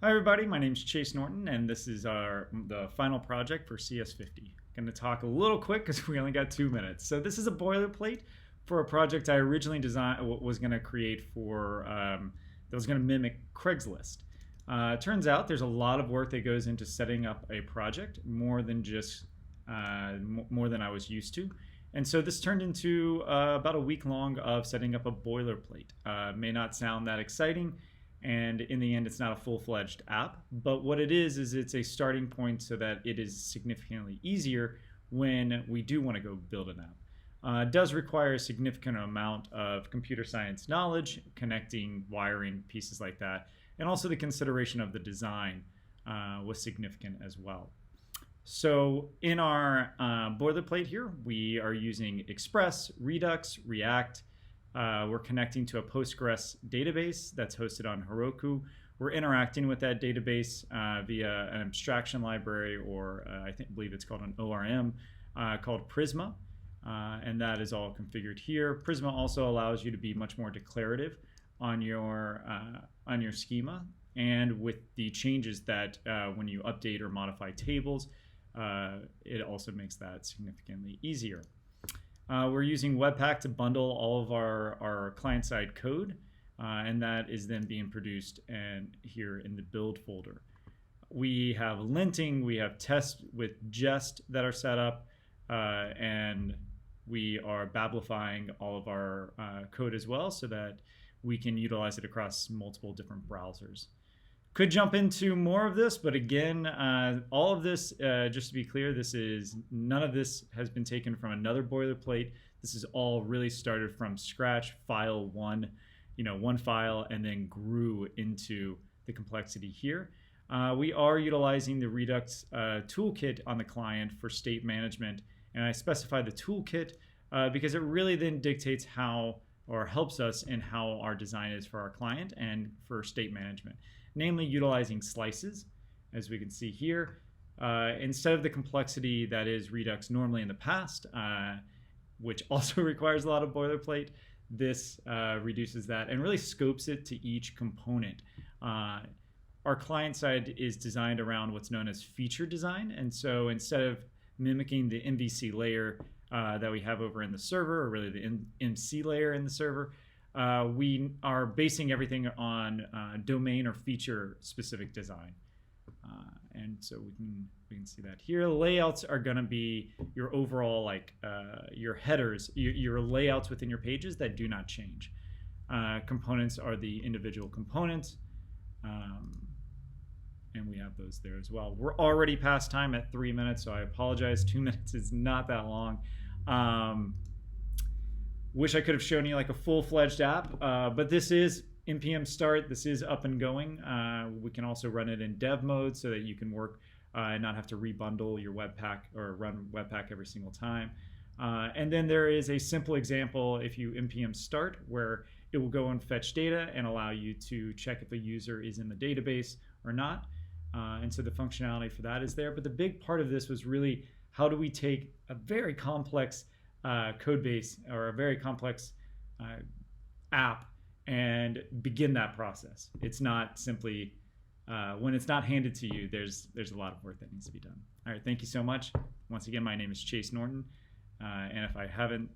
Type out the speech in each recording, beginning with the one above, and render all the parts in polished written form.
Hi everybody, my name is Chase Norton and this is the final project for CS50. I'm going to talk a little quick because we only got 2 minutes. So this is a boilerplate for a project I originally was going to create for that was going to mimic Craigslist. It turns out there's a lot of work that goes into setting up a project, more than I was used to. And so this turned into about a week long of setting up a boilerplate. May not sound that exciting, and in the end it's not a full-fledged app, but what it is it's a starting point so that it is significantly easier when we do want to go build an app. It does require a significant amount of computer science knowledge, connecting, wiring, pieces like that, and also the consideration of the design was significant as well. So in our boilerplate here, we are using Express, Redux, React. We're connecting to a Postgres database that's hosted on Heroku. We're interacting with that database via an abstraction library, or I believe it's called an ORM, called Prisma. And that is all configured here. Prisma also allows you to be much more declarative on your schema, and with the changes that when you update or modify tables, it also makes that significantly easier. We're using Webpack to bundle all of our client-side code, and that is then being produced here in the build folder. We have linting, we have tests with Jest that are set up, and we are Bablifying all of our code as well so that we can utilize it across multiple different browsers. Could jump into more of this, but again, all of this, just to be clear, none of this has been taken from another boilerplate. This is all really started from scratch, file one file, and then grew into the complexity here. We are utilizing the Redux toolkit on the client for state management, and I specify the toolkit because it really then dictates how, or helps us in how our design is for our client and for state management. Namely utilizing slices, as we can see here, instead of the complexity that is Redux normally in the past, which also requires a lot of boilerplate. This reduces that and really scopes it to each component. Our client side is designed around what's known as feature design, and so instead of mimicking the MVC layer that we have over in the server, or really the MC layer in the server, we are basing everything on domain or feature specific design. And so we can see that here. Layouts are going to be your overall, your headers, your layouts within your pages that do not change. Components are the individual components, and we have those there as well. We're already past time at 3 minutes, so I apologize. 2 minutes is not that long. Wish I could have shown you like a full-fledged app, but this is npm start. This is up and going. We can also run it in dev mode so that you can work and not have to rebundle your Webpack or run Webpack every single time. And then there is a simple example if you npm start, where it will go and fetch data and allow you to check if a user is in the database or not. And so the functionality for that is there. But the big part of this was really, how do we take a very complex code base or a very complex app and begin that process. It's not simply, when it's not handed to you, there's a lot of work that needs to be done. All right, thank you so much. Once again, my name is Chase Norton, and if I haven't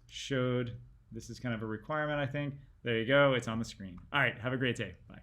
showed, this is kind of a requirement, I think. There you go, it's on the screen. All right, have a great day. Bye.